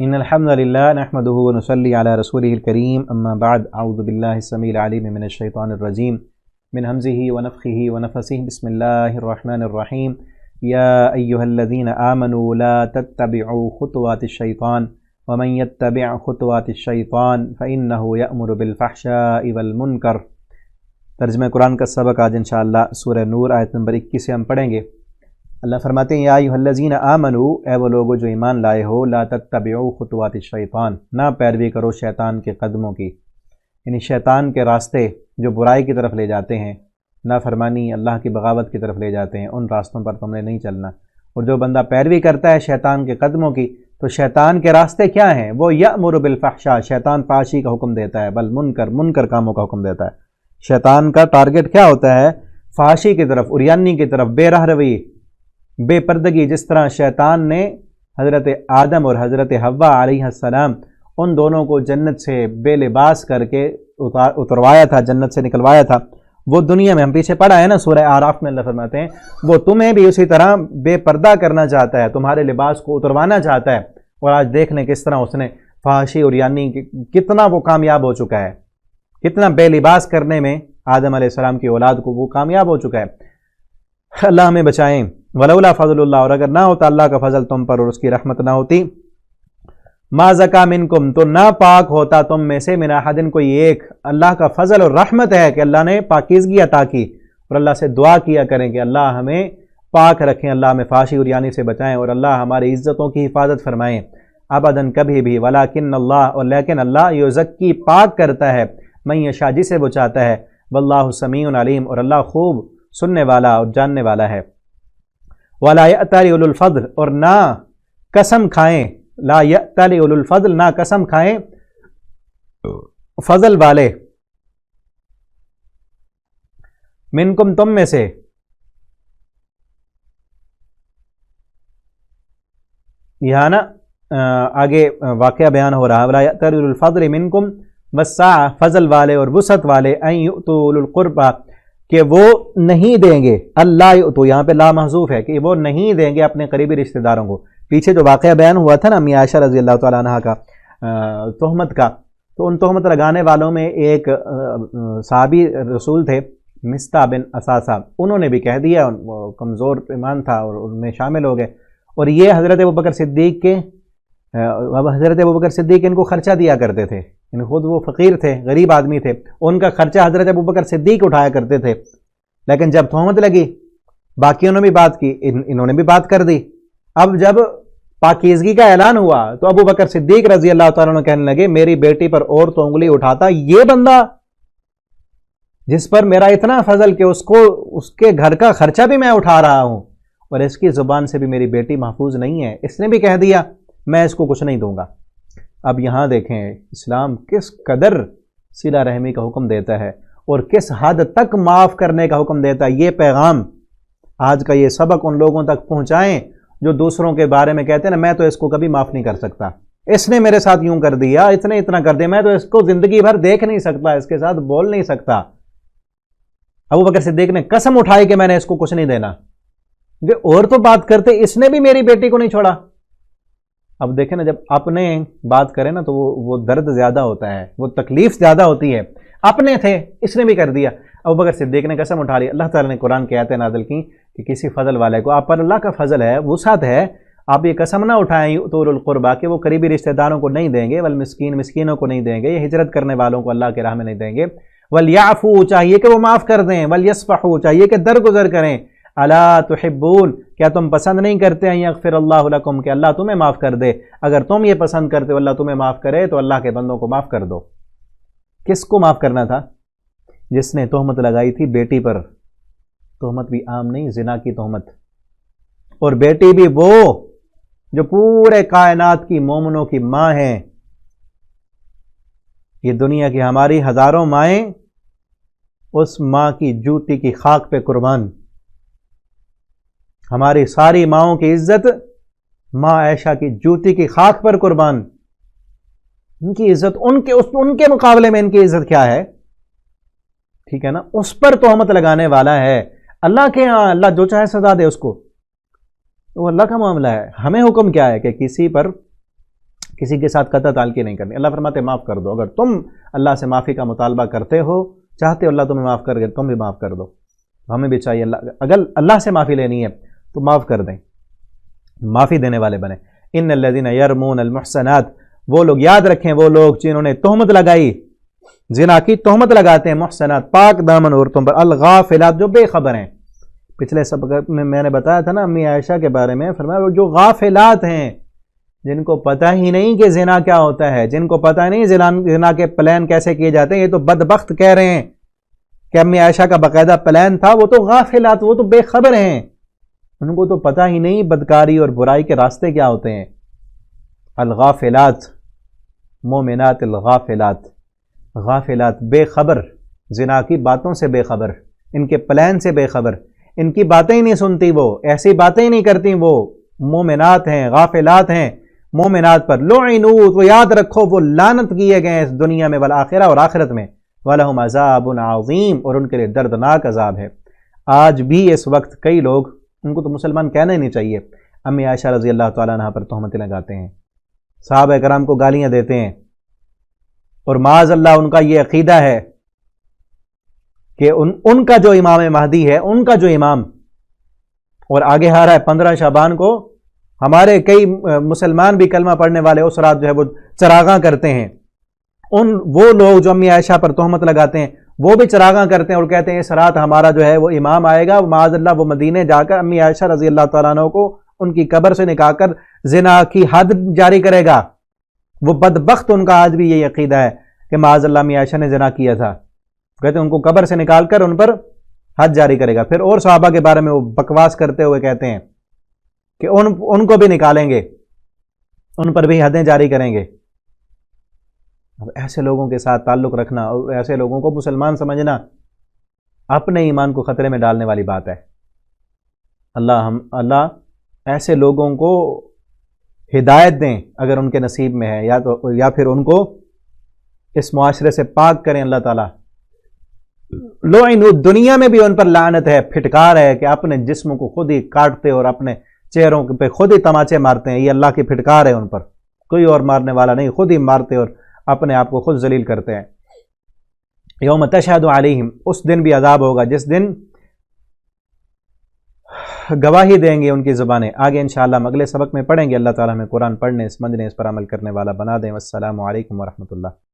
إن الحمد لله نحمده ونصلي على رسوله الكريم أما بعد أعوذ بالله السميع العليم من الشيطان الرجيم من همزه ونفخه ونفثه بسم الله الرحمن الرحيم يا أيها الذين آمنوا لا تتبعوا خطوات الشيطان ومن يتبع خطوات الشيطان فإنه يأمر بالفحشاء والمنكر۔ ترجمہ قرآن کا سبق آج انشاءاللہ سورہ نور آیت نمبر 21 سے ہم پڑھیں گے۔ اللہ فرماتے ہیں یا ایھا الذین آمنو، اے وہ لوگو جو ایمان لائے ہو، لا تتبعوا خطوات الشیطان، نہ پیروی کرو شیطان کے قدموں کی، یعنی شیطان کے راستے جو برائی کی طرف لے جاتے ہیں، نافرمانی اللہ کی بغاوت کی طرف لے جاتے ہیں، ان راستوں پر تم نے نہیں چلنا۔ اور جو بندہ پیروی کرتا ہے شیطان کے قدموں کی، تو شیطان کے راستے کیا ہیں؟ وہ یأمر بالفحشاء، شیطان فحشی کا حکم دیتا ہے، بل منکر کاموں کا حکم دیتا ہے۔ شیطان کا ٹارگٹ کیا ہوتا ہے؟ فحشی کی طرف، عریانی کی طرف، بے راہ روی، بے پردگی۔ جس طرح شیطان نے حضرت آدم اور حضرت حوا علیہ السلام ان دونوں کو جنت سے بے لباس کر کے اتروایا تھا، جنت سے نکلوایا تھا، وہ دنیا میں ہم پیچھے پڑھا ہے نا سورہ اعراف میں اللہ فرماتے ہیں وہ تمہیں بھی اسی طرح بے پردہ کرنا چاہتا ہے، تمہارے لباس کو اتروانا چاہتا ہے۔ اور آج دیکھ لیں کس طرح اس نے فحشی اور عریانی کتنا وہ کامیاب ہو چکا ہے، کتنا بے لباس کرنے میں آدم علیہ السلام کی اولاد کو وہ کامیاب ہو چکا ہے۔ اللہ ہمیں بچائیں۔ ولولا فضل اللہ، اور اگر نہ ہوتا اللہ کا فضل تم پر اور اس کی رحمت نہ ہوتی، ما زکا منکم، تو نہ پاک ہوتا تم میں سے، من احد، کوئی ایک۔ اللہ کا فضل اور رحمت ہے کہ اللہ نے پاکیزگی عطا کی، اور اللہ سے دعا کیا کریں کہ اللہ ہمیں پاک رکھیں، اللہ ہمیں فحشی اور عریانی سے بچائیں، اور اللہ ہماری عزتوں کی حفاظت فرمائیں ابداً کبھی بھی۔ ولکن اللہ، اور لیکن اللہ یزکی، پاک کرتا ہے، من یشاء، جسے وہ چاہتا ہے، واللہ سمیع علیم، اور اللہ خوب سننے والا اور جاننے والا ہے۔ وَلَا يَأْتَلِ أُولُو الْفَضْلِ، اور نہ قسم کھائیں، لا يَأْتَلِ أُولُو الْفَضْلِ، نہ قسم کھائیں فضل والے، منکم، تم میں سے، یہاں نا آگے واقعہ بیان ہو رہا ہے، وَلَا يَأْتَلِ أُولُو الْفَضْلِ مِنْكُمْ وَالسَّعَةِ، فضل والے اور وسعت والے، أَن يُؤْتُوا أُولُو الْقُرْبَى، کہ وہ نہیں دیں گے، اللہ تو یہاں پہ لا محذوف ہے کہ وہ نہیں دیں گے اپنے قریبی رشتہ داروں کو۔ پیچھے جو واقعہ بیان ہوا تھا نا امی عائشہ رضی اللہ تعالیٰ عنہ کا تہمت کا، تو ان تہمت لگانے والوں میں ایک صحابی رسول تھے مصطح بن اساسہ، انہوں نے بھی کہہ دیا، وہ کمزور ایمان تھا اور ان میں شامل ہو گئے۔ اور یہ حضرت ابوبکر صدیق ان کو خرچہ دیا کرتے تھے، یعنی خود وہ فقیر تھے، غریب آدمی تھے، ان کا خرچہ حضرت ابوبکر صدیق اٹھایا کرتے تھے۔ لیکن جب تہمت لگی، باقیوں نے بھی بات کی، انہوں نے بھی بات کر دی۔ اب جب پاکیزگی کا اعلان ہوا تو ابوبکر صدیق رضی اللہ تعالیٰ عنہ کہنے لگے میری بیٹی پر اور تو انگلی اٹھاتا یہ بندہ جس پر میرا اتنا فضل کہ اس کے گھر کا خرچہ بھی میں اٹھا رہا ہوں، اور اس کی زبان سے بھی میری بیٹی محفوظ نہیں ہے، اس نے بھی کہہ دیا میں اس کو کچھ نہیں دوں گا۔ اب یہاں دیکھیں اسلام کس قدر صلہ رحمی کا حکم دیتا ہے اور کس حد تک معاف کرنے کا حکم دیتا ہے۔ یہ پیغام آج کا یہ سبق ان لوگوں تک پہنچائیں جو دوسروں کے بارے میں کہتے ہیں نا میں تو اس کو کبھی معاف نہیں کر سکتا، اس نے میرے ساتھ یوں کر دیا، اتنا کر دیا، میں تو اس کو زندگی بھر دیکھ نہیں سکتا، اس کے ساتھ بول نہیں سکتا۔ ابوبکر صدیق نے قسم اٹھائی کہ میں نے اس کو کچھ نہیں دینا، اور تو بات کرتے اس نے بھی میری بیٹی کو نہیں چھوڑا۔ اب دیکھیں نا جب اپنے بات کریں نا تو وہ درد زیادہ ہوتا ہے، وہ تکلیف زیادہ ہوتی ہے، اپنے تھے اس نے بھی کر دیا۔ ابوبکر صدیق نے قسم اٹھا لی۔ اللہ تعالیٰ نے قرآن کی آیتیں نازل کی کہ کسی فضل والے کو، آپ پر اللہ کا فضل ہے، وسعت ہے، آپ یہ قسم نہ اٹھائیں اولو القربیٰ کہ وہ قریبی رشتہ داروں کو نہیں دیں گے، والمسکین، مسکینوں کو نہیں دیں گے، یہ ہجرت کرنے والوں کو اللہ کے راہ میں نہیں دیں گے، ولیعفو، چاہیے کہ وہ معاف کر دیں، ولیصفحوا، چاہیے کہ درگزر کریں، الا تحبون، کیا تم پسند نہیں کرتے ہیں یغفر اللہ لکم، کہ اللہ تمہیں معاف کر دے؟ اگر تم یہ پسند کرتے ہو اللہ تمہیں معاف کرے تو اللہ کے بندوں کو معاف کر دو۔ کس کو معاف کرنا تھا؟ جس نے تہمت لگائی تھی بیٹی پر، تہمت بھی عام نہیں، زنا کی تہمت، اور بیٹی بھی وہ جو پورے کائنات کی مومنوں کی ماں ہے۔ یہ دنیا کی ہماری ہزاروں مائیں اس ماں کی جوتی کی خاک پہ قربان، ہماری ساری ماؤں کی عزت ماں عائشہ کی جوتی کی خاک پر قربان۔ ان کی عزت ان کے مقابلے میں ان کی عزت کیا ہے؟ ٹھیک ہے نا، اس پر تہمت لگانے والا ہے اللہ کے ہاں، اللہ جو چاہے سزا دے اس کو، وہ اللہ کا معاملہ ہے۔ ہمیں حکم کیا ہے کہ کسی کے ساتھ قطع تعلقی نہیں کرنی۔ اللہ فرماتے ہیں معاف کر دو، اگر تم اللہ سے معافی کا مطالبہ کرتے ہو، چاہتے ہو اللہ تمہیں معاف کر دے، تم بھی معاف کر دو۔ ہمیں بھی چاہیے اگر اللہ سے معافی لینی ہے تو معاف کر دیں، معافی دینے والے بنیں۔ ان الذین یرمون المحصنات، وہ لوگ یاد رکھیں، وہ لوگ جنہوں نے تہمت لگائی، زنا کی تہمت لگاتے ہیں، محصنات پاک دامن عورتوں پر، الغافلات جو بے خبر ہیں۔ پچھلے سبق میں نے بتایا تھا نا امی عائشہ کے بارے میں، فرمایا وہ جو غافلات ہیں، جن کو پتہ ہی نہیں کہ زنا کیا ہوتا ہے، جن کو پتہ نہیں زنا کے پلان کیسے کیے جاتے ہیں، یہ تو بدبخت کہہ رہے ہیں کہ امی عائشہ کا باقاعدہ پلان تھا، وہ تو غافلات، وہ تو بے خبر ہیں، ان کو تو پتہ ہی نہیں بدکاری اور برائی کے راستے کیا ہوتے ہیں۔ الغافلات مومنات، الغافلات غافلات بے خبر، زنا کی باتوں سے بے خبر، ان کے پلان سے بے خبر، ان کی باتیں ہی نہیں سنتی، وہ ایسی باتیں ہی نہیں کرتی، وہ مومنات ہیں، غافلات ہیں۔ مومنات پر لعنوا، تو یاد رکھو وہ لعنت کیے گئے اس دنیا میں والآخرہ، اور آخرت میں، وَلَهُمْ عَذَابٌ عَظِيمٌ، اور ان کے لیے دردناک عذاب ہے۔ آج بھی اس وقت کئی لوگ، ان کو تو مسلمان کہنا ہی نہیں چاہیے، امی عائشہ رضی اللہ تعالیٰ عنہ پر تہمتیں لگاتے ہیں، صحابہ کرام کو گالیاں دیتے ہیں، اور معاذ اللہ ان کا یہ عقیدہ ہے کہ ان کا جو امام مہدی ہے، ان کا جو امام، اور آگے آ رہا ہے 15 شعبان کو ہمارے کئی مسلمان بھی کلمہ پڑھنے والے اس رات جو ہے وہ چراغاں کرتے ہیں، وہ لوگ جو امی عائشہ پر تہمت لگاتے ہیں وہ بھی چراغاں کرتے ہیں اور کہتے ہیں اس رات ہمارا جو ہے وہ امام آئے گا، معاذ اللہ وہ مدینے جا کر امی عائشہ رضی اللہ تعالیٰ عنہ کو ان کی قبر سے نکال کر زنا کی حد جاری کرے گا۔ وہ بدبخت، ان کا آج بھی یہ عقیدہ ہے کہ معاذ اللہ امی عائشہ نے زنا کیا تھا، کہتے ہیں ان کو قبر سے نکال کر ان پر حد جاری کرے گا۔ پھر اور صحابہ کے بارے میں وہ بکواس کرتے ہوئے کہتے ہیں کہ ان کو بھی نکالیں گے، ان پر بھی حدیں جاری کریں گے۔ اب ایسے لوگوں کے ساتھ تعلق رکھنا اور ایسے لوگوں کو مسلمان سمجھنا اپنے ایمان کو خطرے میں ڈالنے والی بات ہے۔ اللہ ایسے لوگوں کو ہدایت دیں اگر ان کے نصیب میں ہے، یا پھر ان کو اس معاشرے سے پاک کریں اللہ تعالیٰ۔ لعنوا، دنیا میں بھی ان پر لعنت ہے، پھٹکار ہے کہ اپنے جسموں کو خود ہی کاٹتے اور اپنے چہروں پہ خود ہی تماچے مارتے ہیں، یہ اللہ کی پھٹکار ہے ان پر، کوئی اور مارنے والا نہیں، خود ہی مارتے اور اپنے آپ کو خود ذلیل کرتے ہیں۔ یوم تشہد علیہم، اس دن بھی عذاب ہوگا جس دن گواہی دیں گے ان کی زبانیں۔ آگے انشاءاللہ ہم اگلے سبق میں پڑھیں گے۔ اللہ تعالیٰ ہمیں قرآن پڑھنے، سمجھنے، اس پر عمل کرنے والا بنا دیں۔ والسلام علیکم ورحمۃ اللہ۔